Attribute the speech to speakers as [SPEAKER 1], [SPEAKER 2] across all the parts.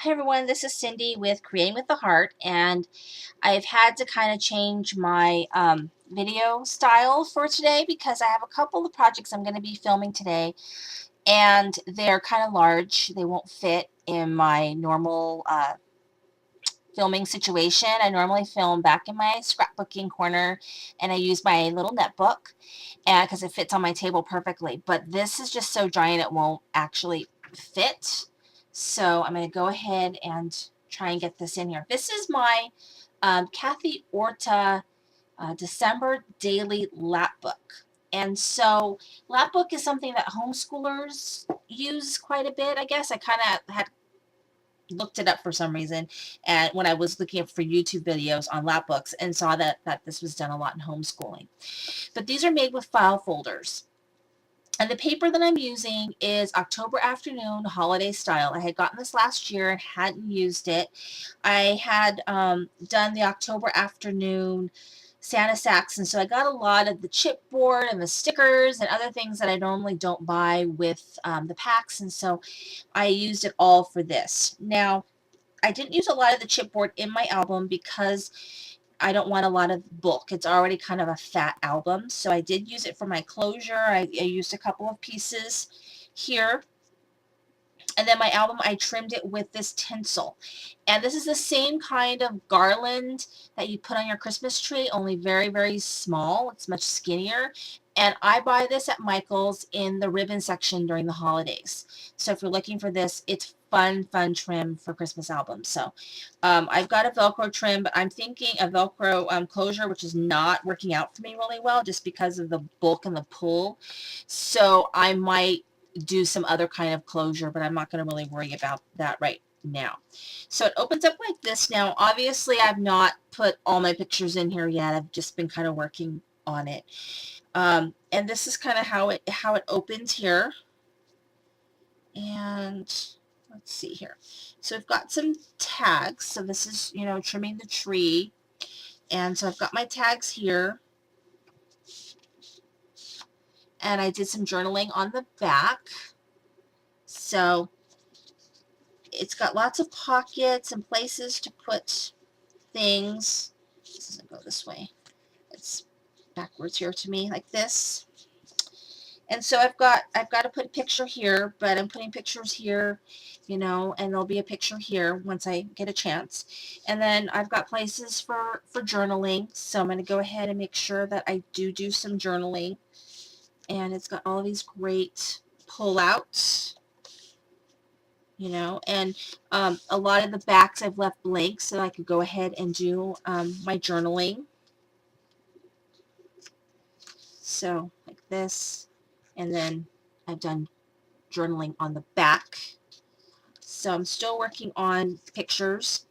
[SPEAKER 1] Hi everyone, this is Cindy with Creating with the Heart, and I've had to kind of change my video style for today because I have a couple of projects I'm going to be filming today, and they're kind of large. They won't fit in my normal filming situation. I normally film back in my scrapbooking corner, and I use my little netbook and because it fits on my table perfectly. But this is just so giant it won't actually fit. So I'm going to go ahead and try and get this in here. This is my Kathy Orta December daily lap book. And so lap book is something that homeschoolers use quite a bit, I guess. I kind of had looked it up for some reason, and when I was looking up for YouTube videos on lap books and saw that this was done a lot in homeschooling. But these are made with file folders. And the paper that I'm using is October Afternoon Holiday Style. I had gotten this last year and hadn't used it. I had done the October Afternoon Santa sacks, and so I got a lot of the chipboard and the stickers and other things that I normally don't buy with the packs, and so I used it all for this. Now, I didn't use a lot of the chipboard in my album because I don't want a lot of bulk. It's already kind of a fat album. So I did use it for my closure. I used a couple of pieces here. And then my album, I trimmed it with this tinsel. And this is the same kind of garland that you put on your Christmas tree, only very, very small. It's much skinnier. And I buy this at Michael's in the ribbon section during the holidays. So if you're looking for this, it's fun trim for Christmas albums. So I've got a Velcro trim, but I'm thinking a Velcro closure, which is not working out for me really well just because of the bulk and the pull. So I might do some other kind of closure, but I'm not going to really worry about that right now. So it opens up like this. Now, obviously, I've not put all my pictures in here yet. I've just been kind of working on it. And this is kind of how it opens here. And let's see here. So I've got some tags. So this is, trimming the tree. And so I've got my tags here. And I did some journaling on the back. So it's got lots of pockets and places to put things. This doesn't go this way. It's backwards here to me like this. And so I've got to put a picture here, but I'm putting pictures here, and there'll be a picture here once I get a chance. And then I've got places for journaling. So I'm going to go ahead and make sure that I do some journaling. And it's got all these great pullouts. And a lot of the backs I've left blank so I could go ahead and do my journaling. So like this, and then I've done journaling on the back. So I'm still working on pictures.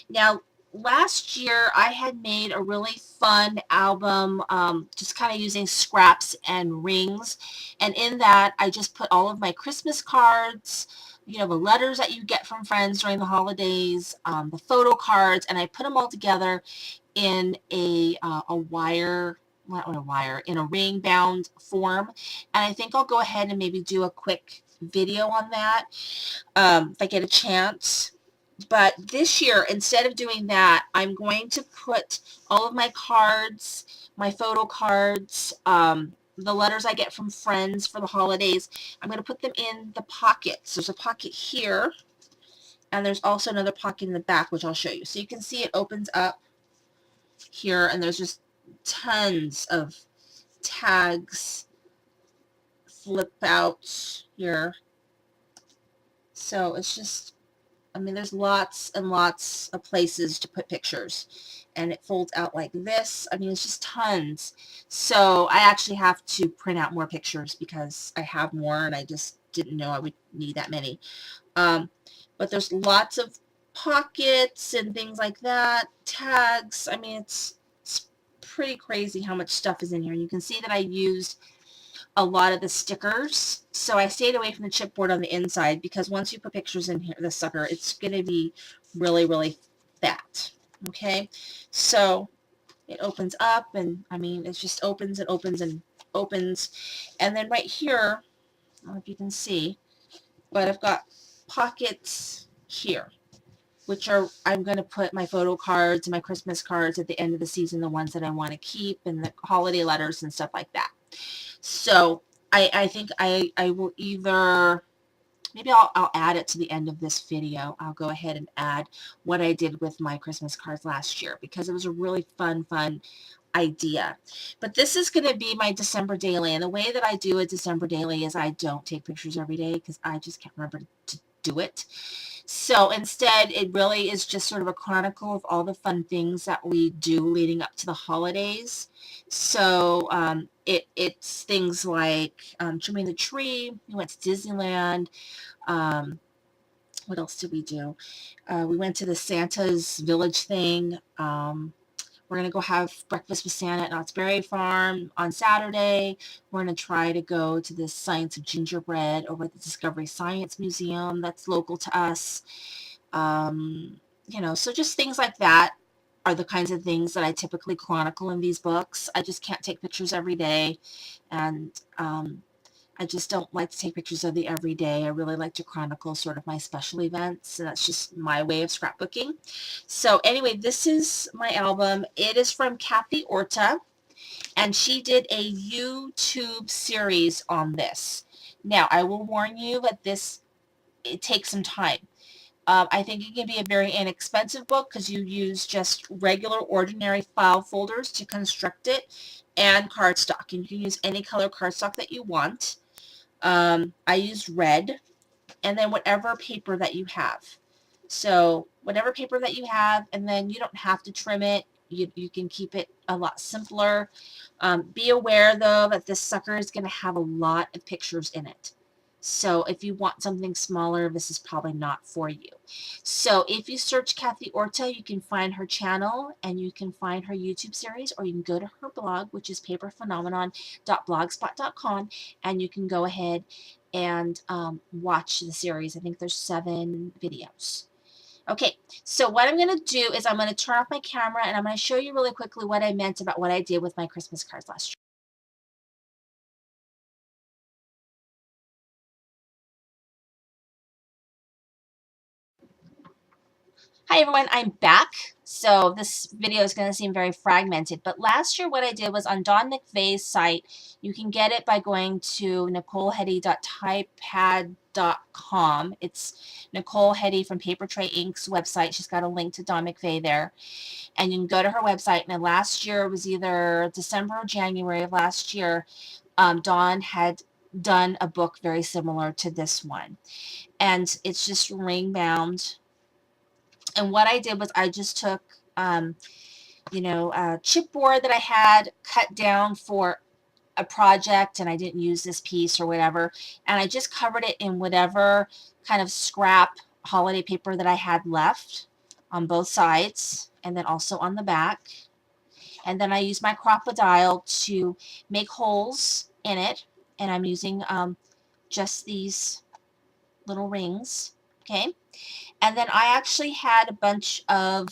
[SPEAKER 1] Now, last year I had made a really fun album, just kind of using scraps and rings. And in that, I just put all of my Christmas cards, the letters that you get from friends during the holidays, the photo cards, and I put them all together in a wire, not a wire, in a ring bound form. And I think I'll go ahead and maybe do a quick video on that if I get a chance. But this year, instead of doing that, I'm going to put all of my cards, my photo cards, the letters I get from friends for the holidays, I'm going to put them in the pockets. There's a pocket here, and there's also another pocket in the back, which I'll show you. So you can see it opens up here, and there's just tons of tags, flip out here. So it's just, there's lots and lots of places to put pictures, and it folds out like this. It's just tons. So I actually have to print out more pictures because I have more, and I just didn't know I would need that many. But there's lots of pockets and things like that, tags. It's pretty crazy how much stuff is in here. You can see that I used a lot of the stickers. So I stayed away from the chipboard on the inside because once you put pictures in here, this sucker, it's going to be really, really fat. Okay. So it opens up, and it just opens and opens and opens. And then right here, I don't know if you can see, but I've got pockets here. which are, I'm going to put my photo cards and my Christmas cards at the end of the season, the ones that I want to keep, and the holiday letters and stuff like that. So I think I will either, maybe I'll add it to the end of this video. I'll go ahead and add what I did with my Christmas cards last year, because it was a really fun idea. But this is going to be my December daily. And the way that I do a December daily is I don't take pictures every day because I just can't remember to do it. So instead, it really is just sort of a chronicle of all the fun things that we do leading up to the holidays. So it's things like trimming the tree. We went to Disneyland. Um, what else did we do? We went to the Santa's Village thing. We're going to go have breakfast with Santa at Knott's Berry Farm on Saturday. We're going to try to go to the Science of Gingerbread over at the Discovery Science Museum that's local to us. So just things like that are the kinds of things that I typically chronicle in these books. I just can't take pictures every day, and I just don't like to take pictures of the everyday. I really like to chronicle sort of my special events, and that's just my way of scrapbooking. So anyway, this is my album. It is from Kathy Orta, and she did a YouTube series on this. Now, I will warn you that it takes some time. I think it can be a very inexpensive book because you use just regular, ordinary file folders to construct it, and cardstock. And you can use any color cardstock that you want. I used red, and then whatever paper that you have. So whatever paper that you have, and then you don't have to trim it. You can keep it a lot simpler. Be aware, though, that this sucker is going to have a lot of pictures in it. So if you want something smaller, this is probably not for you. So if you search Kathy Orta, you can find her channel, and you can find her YouTube series, or you can go to her blog, which is paperphenomenon.blogspot.com, and you can go ahead and watch the series. I think there's 7 videos. Okay, so what I'm going to do is I'm going to turn off my camera, and I'm going to show you really quickly what I meant about what I did with my Christmas cards last year. Hi everyone, I'm back. So this video is going to seem very fragmented, but last year what I did was on Dawn McVeigh's site. You can get it by going to nicolehetty.typepad.com. It's Nicole Hetty from Paper Tray Inc.'s website. She's got a link to Dawn McVeigh there, and you can go to her website. And last year, it was either December or January of last year, Dawn had done a book very similar to this one, and it's just ring bound. And what I did was I just took, a chipboard that I had cut down for a project, and I didn't use this piece or whatever, and I just covered it in whatever kind of scrap holiday paper that I had left on both sides, and then also on the back. And then I used my crocodile to make holes in it, and I'm using just these little rings, okay? And then I actually had a bunch of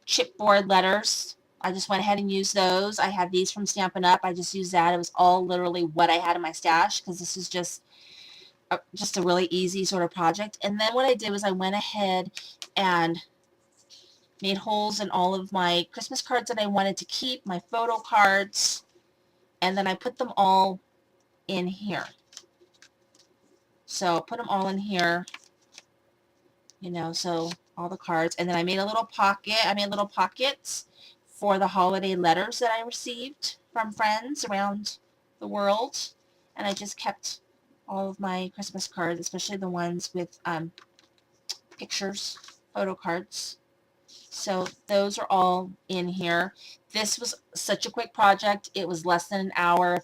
[SPEAKER 1] chipboard letters. I just went ahead and used those. I had these from Stampin' Up. I just used that. It was all literally what I had in my stash, because this is just a really easy sort of project. And then what I did was I went ahead and made holes in all of my Christmas cards that I wanted to keep, my photo cards, and then I put them all in here. So put them all in here, so all the cards. And then I made a little pocket. I made little pockets for the holiday letters that I received from friends around the world. And I just kept all of my Christmas cards, especially the ones with pictures, photo cards. So those are all in here. This was such a quick project. It was less than an hour.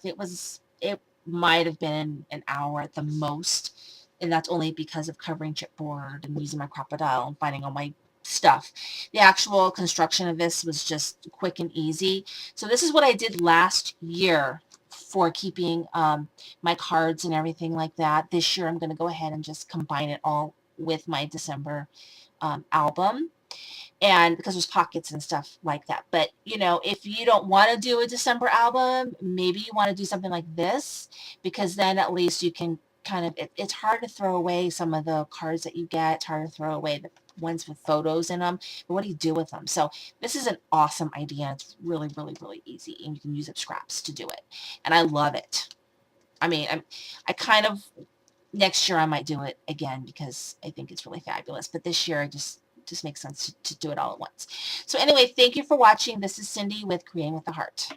[SPEAKER 1] It might have been an hour at the most. And that's only because of covering chipboard and using my crocodile and finding all my stuff. The actual construction of this was just quick and easy. So this is what I did last year for keeping my cards and everything like that. This year I'm going to go ahead and just combine it all with my December album. And because there's pockets and stuff like that. But, if you don't want to do a December album, maybe you want to do something like this, because then at least you can kind of, it's hard to throw away some of the cards that you get. It's hard to throw away the ones with photos in them. But what do you do with them? So this is an awesome idea. It's really, really, really easy. And you can use up scraps to do it. And I love it. I mean, I kind of, next year I might do it again because I think it's really fabulous. But this year, it just makes sense to do it all at once. So anyway, thank you for watching. This is Cindy with Creating with the Heart.